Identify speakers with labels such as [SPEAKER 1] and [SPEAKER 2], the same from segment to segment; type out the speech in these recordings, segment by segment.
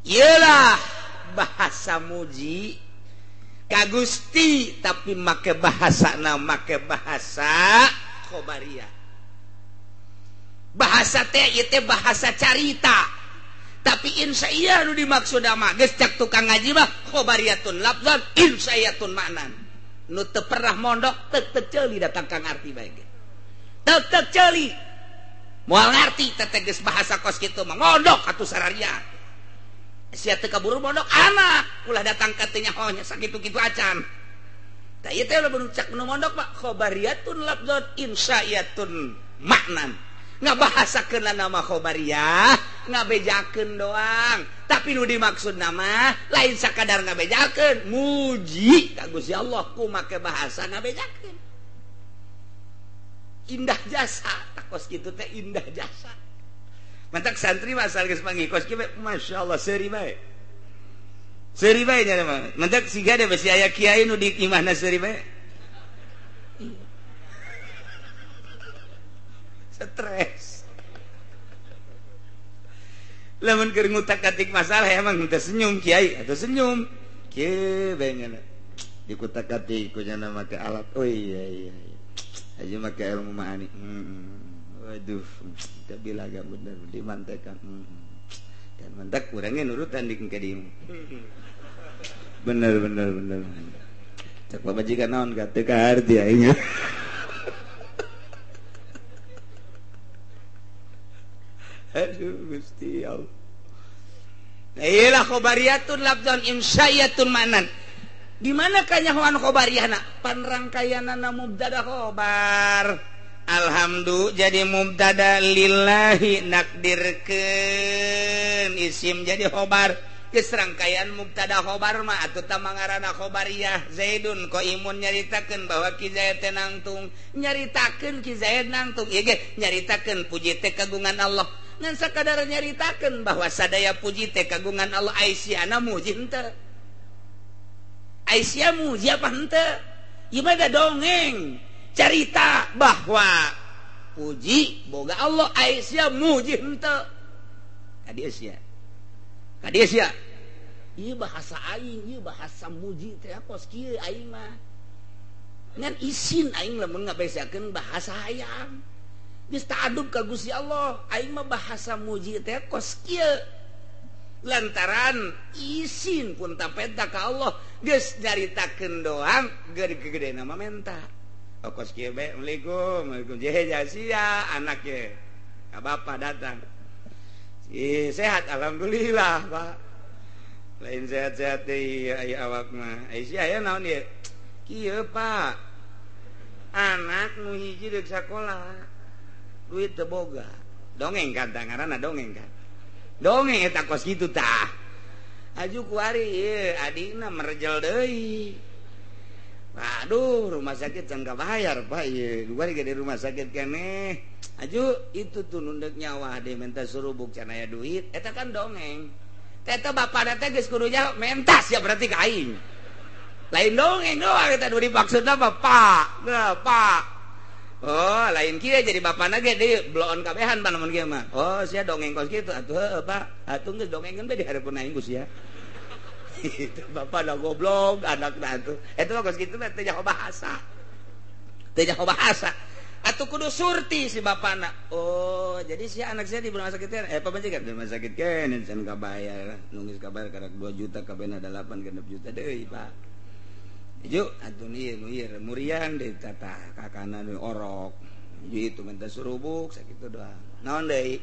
[SPEAKER 1] Iyalah bahasa muji ka Gusti tapi make bahasana make bahasa khobariyah. Bahasa teh ieu teh bahasa carita. Tapi insya nu dimaksud mah geus cak tukang ngaji mah khobariyatun lafzan insayatun ma'nan. Nu teu pernah mondok teu ceuli datang ka ngarti bae ge. Teu ceuli. Moal ngarti teh geus bahasa kos kitu mah mondok atuh sararia. Sia teu kaburu mondok anak ulah datang ka teh nyahonya sakitu-kitu acan. Tah ieu teh lamun cak nu mondok mah khobariyatun lafzan insayatun ma'nan. Ngabahasakeun nama khobariyah ngabejakeun doang tapi nu dimaksud nama lain sakadar ngabejakeun muji ka Gusti Allah ku make bahasa ngabejakeun indah jasa takos kitu teh indah jasa mantak santri masal geus pangikos kieu masyaallah seuri bae nya mah mantak siga da bisi aya kiai nu di imahna seuri bae stres lamun keur ngutak-atik masalah emang teu senyum kiai atau senyum kieu bae ngana dikutak-atik ku nya make alat oh iya aja make ilmu ma'ani waduh teu bilaga bener dimantekan dan mantak urangnya nurutan di ka dieu bener cak babajikan naon ka teu kaharti aing aduh Gusti Allah. Iyalah khobariyatun lafzan insayatun ma'nan. Di mana kanyahoan khobariyahna? Panrangkaianana mubtada khobar. Alhamdulillah jadi mubtada lillahi nakdirkeun isim jadi khobar. Geus rangkaian mubtada khobar mah atuh tah mangarana khobariyah Zaidun qaimun nyaritakeun bahwa Ki Zaid teh nangtung nyaritakeun Ki Zaid nangtung ieu ge nyaritakeun puji teh kagungan Allah. Ngan sakadar nyaritakeun bahwa sadaya puji teh kagungan Allah Aisyana muji henteu. Aisyah muji apa henteu? Ieu mah da dongeng. Carita bahwa puji boga Allah Aisyah muji henteu. Ka dieu sia. Ieu bahasa aing, ieu bahasa muji teh kos kieu aing mah. Ngan isin aing lamun ngabesakeun bahasa hayang. Geus ta'adub ka Gusti Allah aing mah bahasa muji teh kos kieu lantaran isin pun tapeta ka Allah geus nyaritakeun doang gede-gedena mah menta kos kieu bae Assalamualaikum jehe jasia anak ye ka bapa datang sehat alhamdulillah Pak lain sehat-sehat teh aya awak mah Aisyah aya naon ieu kieu Pak anak nu hiji deuk sakola duit teu boga dongeng kan ngaranna dongeng kan dongeng eta kos kitu tah aju kuari ieu adina merjel deui aduh rumah sakit can kabayar Pak ieu kuari ge di rumah sakit keneh aju itu tuh nundek nyawa deh minta surubuk can aya duit eta kan dongeng eta bapana teh geus kudu jawab mentas ya berarti ka aing lain dongeng doang eta nu dimaksudna mah Pak oh lain kieu jadi bapana ge deui bloon kabehan panamun kieu mah oh sia dongeng kos kitu atuh heuh Pak atuh geus dongengeun bae di hareupeun aing ku sia itu bapana goblok anakna atuh eta mah kos kitu teh jaho bahasa atuh kudu surti si bapana oh jadi si anak saya di rumah sakit pamajikan di rumah sakit keneh can kabayar nunggu kabayar karak 2 juta kabehna 8 genep juta deui Pak Ijo atuh ieu muriang deui tata kakana nu orok. Ijo itu minta surubuk sakitu doang. Naon deui?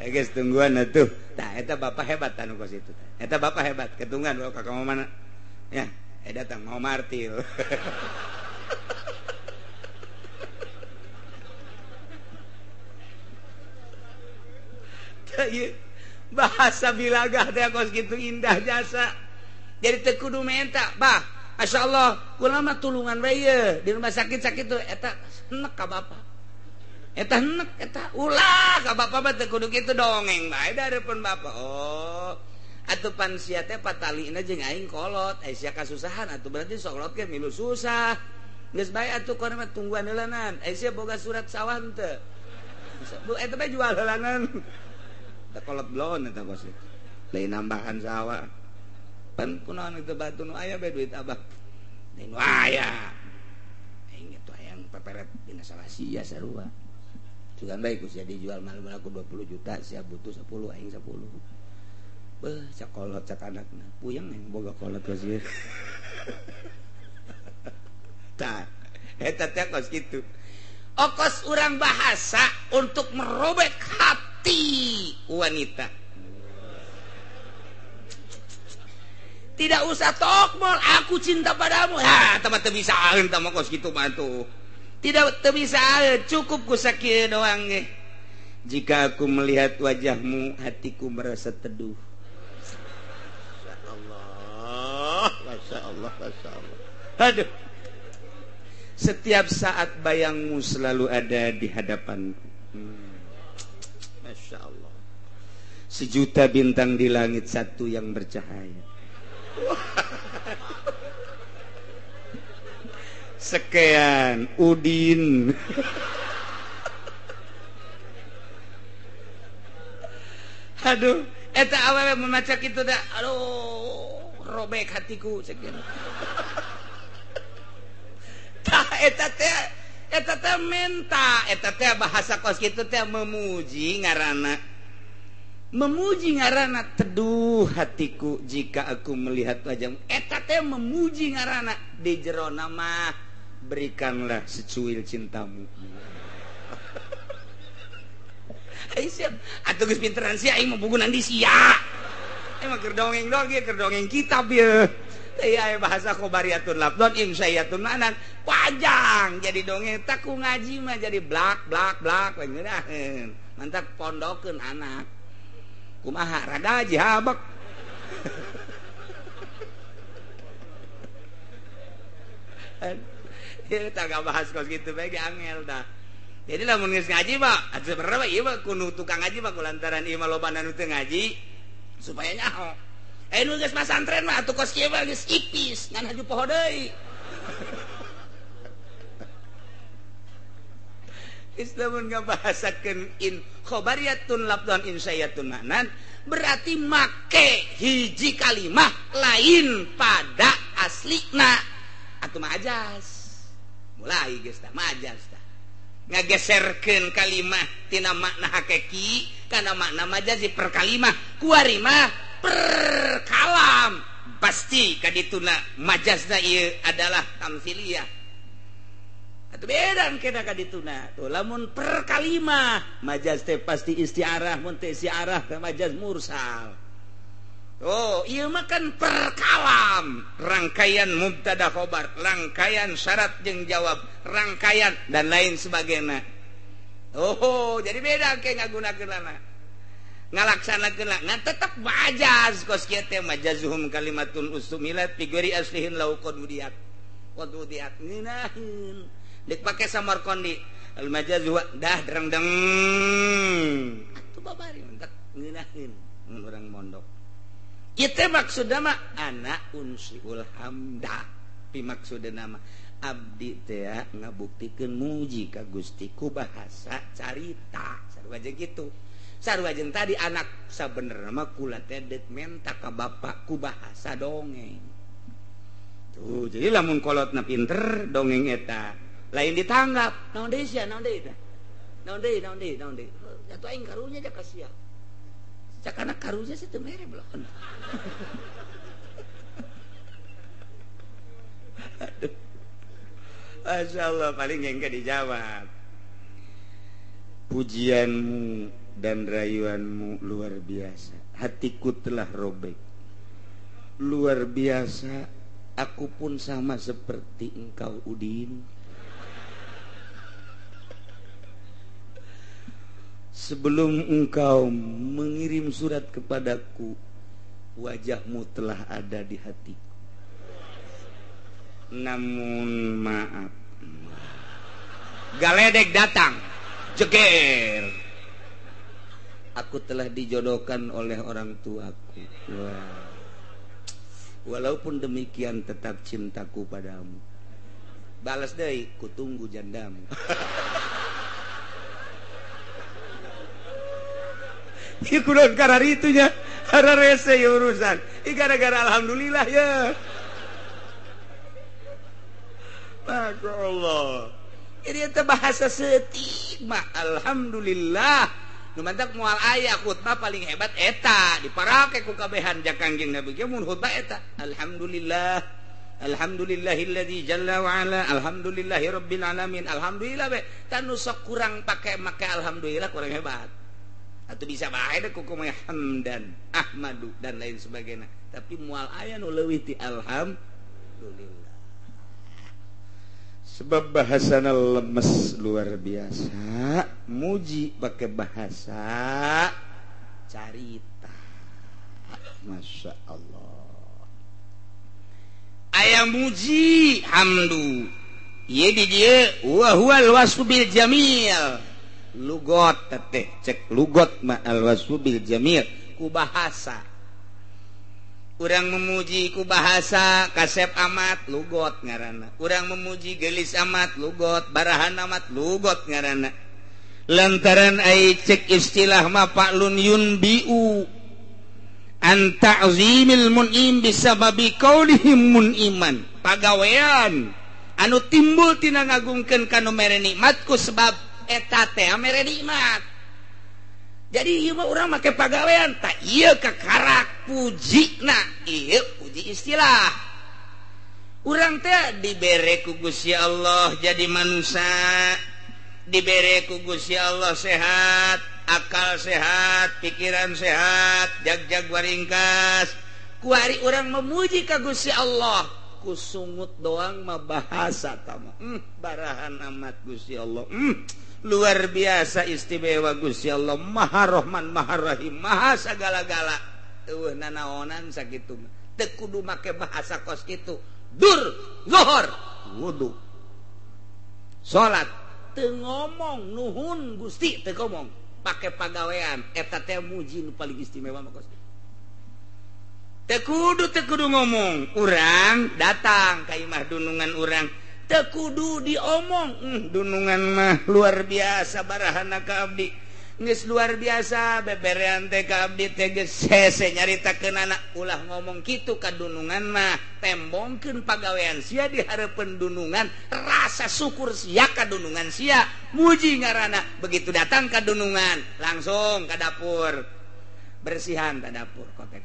[SPEAKER 1] Geus tungguan atuh. Tah eta bapak hebat anu kos itu. Eta bapak hebat, ketungan bawa ka mana? Ya, datang mau martil. Tah ieu bahasa bilagah teh kos kitu indah jasa jadi teu kudu menta bah masyaallah kula mah tulungan bae di rumah sakit sakitu eta henek ka bapak eta henek eta ulah ka bapak mah teu kudu kitu dongeng bae da hareupeun bapak oh atuh pan sia teh patalina jeung aing kolot sia kasusahan atuh berarti sokolot ge milu susah geus bae atuh kono mah tungguan heulanan sia boga surat sawah teu Bu eta teh jual heulangan. Da kolot blon eta kos. Lain nambahan sawah. Pan kunaon itu batu nu aya bae duit abah. Lain aya. Aing itu hayang peperet dina salah sia sarua. Sugan bae ku sia dijual malam aku 20 juta, sia butuh 10 aing 10. Beuh, cak kolot cak anakna. Puyeng yang boga kolot kos ieu. Tah, eta teh kos kitu. Okos urang bahasa untuk merobek hati wanita. Tidak usah tokmol, aku cinta padamu. Ha, teman teu bisa aeun tah kos kitu mah tuh. Tidak bisa aeun, cukup ku sakieu doang ge. Jika aku melihat wajahmu, hatiku merasa teduh. Masya Allah, Masya Allah. Aduh. Setiap saat bayangmu selalu ada di hadapanku. Masya Allah. Sejuta bintang di langit, satu yang bercahaya. Sekian Udin. Aduh, eta awewe membaca kitu dah. Aduh, robek hatiku sekian. Tah eta teh menta, eta teh bahasa kos kitu teh memuji ngaranna. Memuji ngaranna teduh hatiku jika aku melihat wajahmu. Eta teh memuji ngaranna di jero mah berikanlah secuil cintamu. Aisyah, atuh geus pinteran sia aing mah bukunan di sia. Emang keur dongeng doang ieu, keur dongeng kitab ieu. Teh aya bahasa khobariyatun lafdon insayatun manan panjang jadi dongeng tak ku ngaji mah jadi blak ngeunaheun. Mantap pondokeun anak. Kumaha rada jihabek. Ieu tah bahas kos kitu bae ge angel dah. Jadi lamun geus ngaji mah atuh bener ieu mah kudu tukang ngaji mah kulantaran ieu mah lobana nu teu ngaji supaya nyaho. Nu geus pasantren mah atuh kos kieu mah geus ipis ngan haju poho deui. Islamun ngabahasakeun in khobariyatun lafdhan insayatun ma'nan berarti make hiji kalimah lain pada aslina atuh majaz. Mulai geus tah majaz tah. Ngageserkeun kalimah tina makna hakiki kana makna majazi per kalimah kuari mah per kalam pasti kadituna majazna ieu adalah tamtsiliyah. Atuh beda kena kadituna tuh lamun per kalimah majaz teh pasti istiarah mun teh istiarah teh majaz mursal. Oh, ieu mah kan per kalam, rangkaian mubtada khobar, rangkaian syarat jeung jawab, rangkaian dan lain sebagainya. Oh, jadi beda ke ngagunakeunana. Ngalaksanakeunna ngan tetep majaz kos kieu teh majazuhum kalimatun ustumilat fi ghairi aslihin lau qadudiyat. Qadudiyat ngeunaheun. Dek pake samar kondi al majaz dah dereng-deng atuh babari mentak ngeunaheun mun urang mondok. Ieu teh maksudna mah ana unsiul hamda pi maksudna mah abdi teh ngabuktikeun muji ka Gusti ku bahasa carita sarua jeung kitu. Sarua jeung tadi anak sabenerna mah kula teh deuk menta ka bapa ku bahasa dongeng. Tuh jadi lamun kolotna pinter dongeng eta lain ditanggap naon deui sia naon deui tah naon deui atuh aing karunya aja ka sia cak anak karunya sih teu mere belakon. Masyaallah paling engke dijawab. Pujianmu dan rayuanmu luar biasa, hatiku telah robek luar biasa. Aku pun sama seperti engkau Udin. Sebelum engkau mengirim surat kepadaku, wajahmu telah ada di hatiku. Namun maaf, galedek datang, jeger. Aku telah dijodohkan oleh orang tuaku. Wah. Walaupun demikian tetap cintaku padamu. Balas deui, kutunggu jandamu. ikuran karena itunya karena rese ya urusan gara-gara alhamdulillah ya Masya Allah ini itu bahasa setima alhamdulillah nu mantak moal aya khutbah paling hebat eta diparake ku kabehan jak Kangjeng Nabi ge mun khutbah eta alhamdulillah alhamdulillahilladzi jalla wa ala alhamdulillahi rabbil alamin alhamdulillah be tanu sok kurang make alhamdulillah kurang hebat atau bisa bae deh kuku hamdan ahmadu dan lain sebagainya tapi mual aya nu leuwih ti alhamdulillah sebab bahasana lemes luar biasa muji pakai bahasa carita Masya Allah aya muji hamdu ieu di dieu wa huwal wasfu bil jamil lugot teh cek lugot ma al wasfu bil jamil ku bahasa urang memuji ku bahasa kasep amat lugot ngaranna urang memuji gelis amat lugot barahan amat lugot ngaranna lantaran ai cek istilah ma fa'lun yunbiu an ta'zimil mun'im bisababi qaulihim mun'iman pagawean anu timbul tina ngagungkeun kana mere nikmat ku sebab eta teh mere nikmat jadi ieu mah urang make pagawean tah ieu kakarak pujina ieu puji istilah urang teh dibere ku Gusti Allah jadi manusia dibere ku Gusti Allah sehat akal sehat pikiran sehat jag-jag waringkas ku ari urang memuji ka Gusti Allah ku sungut doang mah bahasa tama barahan amat Gusti Allah luar biasa istimewa Gusti Allah Maha Rahman Maha Rahim Maha sagala-gala eueuh nanaonan sakitu teu kudu make bahasa kos kitu dur zuhur wudu salat teu ngomong nuhun Gusti teu ngomong pake pagawean eta teh muji nu paling istimewa mah kos teu kudu ngomong urang datang ka imah dunungan urang teu kudu diomong dunungan mah luar biasa barahana ka abdi geus luar biasa beberean teh ka abdi teh geus hese nyaritakeun anak ulah ngomong kitu ka dunungan mah tembongkeun pagawean sia di hareupeun dunungan rasa syukur sia ka dunungan sia muji ngaranna begitu datang ka dunungan langsung ka dapur bersihan ka dapur kote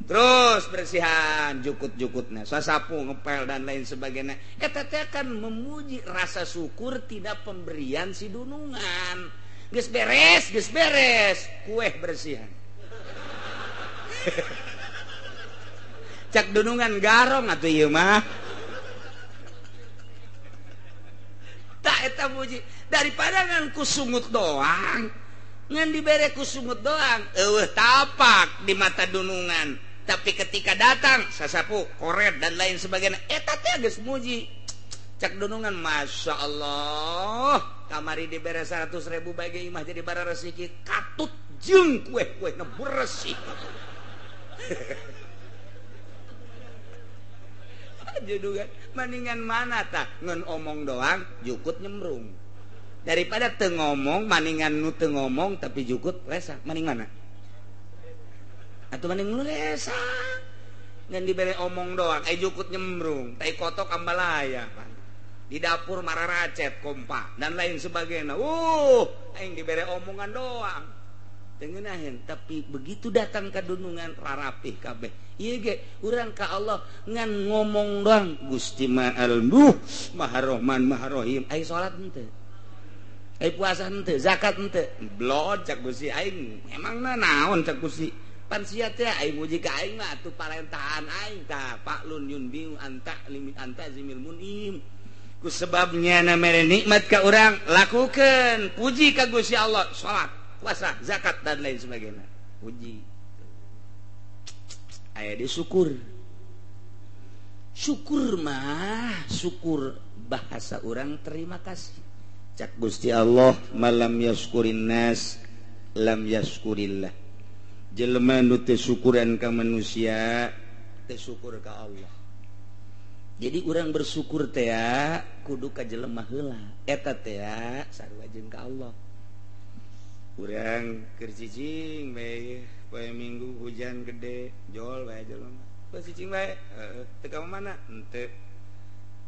[SPEAKER 1] terus bersihan jukut-jukutna sasapu ngepel dan lain sebagainya eta teh kan memuji rasa syukur tidak pemberian si dunungan geus beres kue bersihan cak dunungan garong atuh ieu mah tak eta muji daripada ngan kusungut doang ngan dibere kusungut doang eueuh tapak di mata dunungan tapi ketika datang sasapu koret dan lain sebagainya eta teh geus muji cak dunungan Masya Allah kamari dibere 100.000 bagi imah jadi bara resiki katut jeung kue na bersih judungan mendingan mana tah ngan omong doang jukut nyemrung daripada teu ngomong mendingan nu teu ngomong tapi jukut lesa mending mana atau mending nu lesa ngan dibere omong doang jukut nyemrung tai kotok ambalaya di dapur mararacet kompak dan lain sebagainya aing dibere omongan doang tengenahin tapi begitu datang ke dunungan rarapih kabeh ieu ge urang ka Allah ngan ngomong doang Gusti Ma'al Maha Rahman Maha Rahim ai salat henteu ai puasa henteu zakat henteu blod cak Gusti aing emangna naon cak Gusti pan sia teh aing muji ka aing mah atuh parentahan aing tah fa'lun yunbiu anta limit anta zimil munim ku sebabnya na mere nikmat ka urang lakukeun puji ka Gusti Allah salat puasa zakat dan lain sebagainya puji aya di syukur mah syukur bahasa urang terima kasih cak Gusti Allah malam yaskurin nas lam yaskurillah jelema nu teu syukuran ka manusia teu syukur ka Allah jadi urang bersyukur teh ya kudu ka jelema heula eta teh ya sarua jeung ka Allah kurang kercicing baik poe minggu hujan gede jol bae jelema cicing bae teu ka mana henteu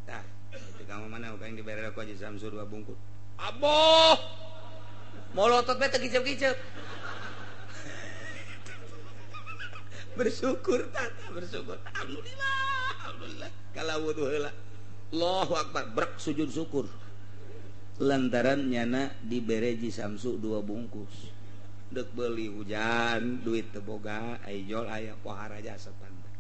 [SPEAKER 1] tah teu ka mana ka yang dibere ku Haji Samsur 2 bungkus aboh molotot bae teu kicep-kicep bersyukur tata bersyukur alhamdulillah kalawuh heula Allahu akbar brak sujud syukur lantaran nyana dibere Haji Samsu 2 bungkus dek beli hujan duit teu boga aijol aya pohara jasa pantai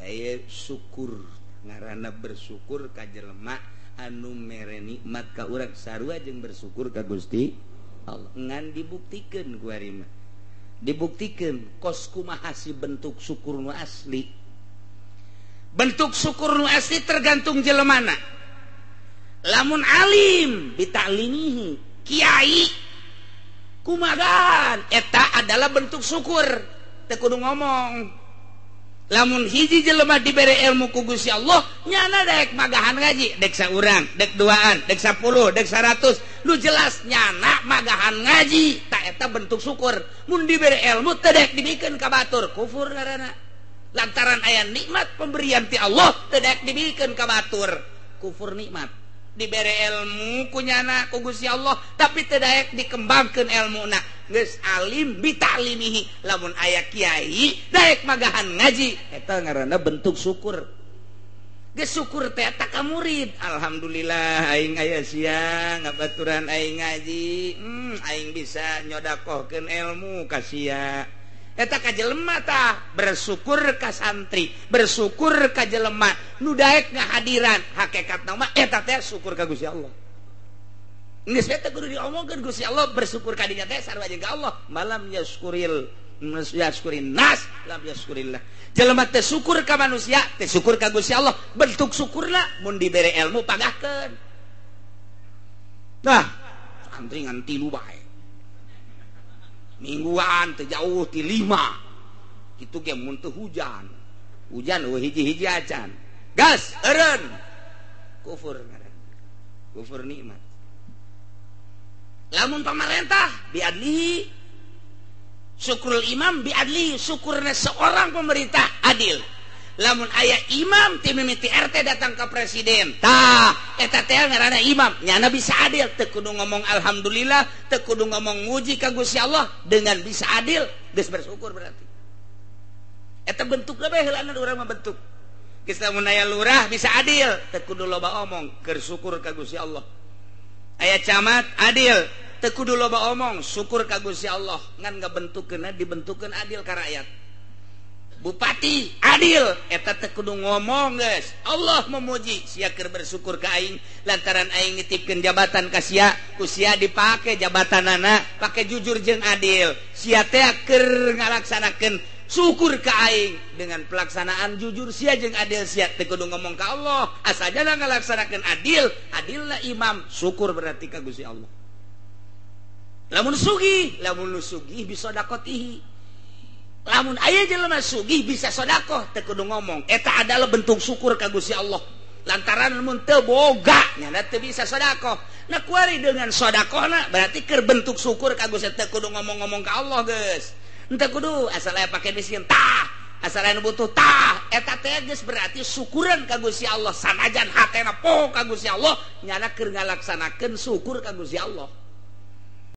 [SPEAKER 1] aya syukur ngaranna bersyukur ka jelema anu mere nikmat ka urang sarua jeung bersyukur ka Gusti Allah ngan dibuktikeun ku ari mah dibuktikeun kos kumaha si bentuk syukur nu asli bentuk syukur nu asli tergantung jelemana lamun alim bitaklimihi kiai kumagan eta adalah bentuk syukur teu kudu ngomong lamun hiji jelema dibere ilmu ku Gusti Allah nyana daek magahan ngaji dek saurang dek duaan dek 10 dek 100 lu jelas nyana magahan ngaji tak eta bentuk syukur mun dibere ilmu teu daek dibikeun ka batur kufur ngaranna lantaran aya nikmat pemberian ti Allah teu daek dibikeun ka batur kufur nikmat dibere ilmu kunyana ku Gusti Allah tapi teu daek dikembangkeun ilmuna geus alim bitaklimihi lamun aya kiai daek magahan ngaji eta ngaranna bentuk syukur geus syukur teh eta ka murid alhamdulillah aing aya sia ngabaturan aing ngaji aing bisa nyodakohkeun ilmu ka sia eta ka jelema tah bersyukur ka santri bersyukur ka jelema nu daek ngahadiran hakikatna mah eta teh syukur ka Gusti Allah geus eta kudu diomongkeun Gusti Allah bersyukur ka dinya teh sarua jeung ka Allah malam yaskurin nas lam yaskurillah jelema teh syukur ka manusia teh syukur ka Gusti Allah bentuk syukurna mun dibere ilmu pagahkeun nah santri ngan 3 bae mingguan teu jauh ti 5 kitu ge mun teu hujan hiji-hiji acan gas eureun kufur ngaran kufur nikmat lamun pamarentah biadli syukrul imam biadli syukurna seorang pemerintah adil lamun aya imam ti mimiti RT datang ke presiden tah eta teh ngaranna imam nyana bisa adil teu kudu ngomong alhamdulillah teu kudu ngomong muji ka Gusti Allah dengan bisa adil geus bersyukur berarti eta bentukna bae heulana urang mah bentuk geus lamun aya lurah bisa adil teu kudu loba omong keur syukur ka Gusti Allah aya camat adil teu kudu loba omong syukur ka Gusti Allah ngan ngabentukeunna dibentukeun adil ka rakyat bupati adil eta teh kudu ngomong geus Allah memuji sia keur bersyukur ka aing lantaran aing nitipkeun jabatan ka sia ku sia dipake jabatanana pake jujur jeung adil sia teh keur ngalaksanakeun syukur ka aing dengan pelaksanaan jujur sia jeung adil sia teh kudu ngomong ka Allah asajana ngalaksanakeun adilna imam syukur berarti ka Gusti Allah lamun nu sugih bisa dakotihi lamun aya jelema sugih bisa sedekah teu kudu ngomong eta adalah bentuk syukur ka Gusti Allah lantaran mun teu boga nyana teu bisa sedekah nah kuari dengan sedekahna berarti keur bentuk syukur ka Gusti teu kudu ngomong-ngomong ka Allah geus henteu kudu asal aya pake miskin tah asal aya butuh tah eta teh geus berarti syukuran ka Gusti Allah sanajan hatena poho ka Gusti Allah nyana keur ngalaksanakeun syukur ka Gusti Allah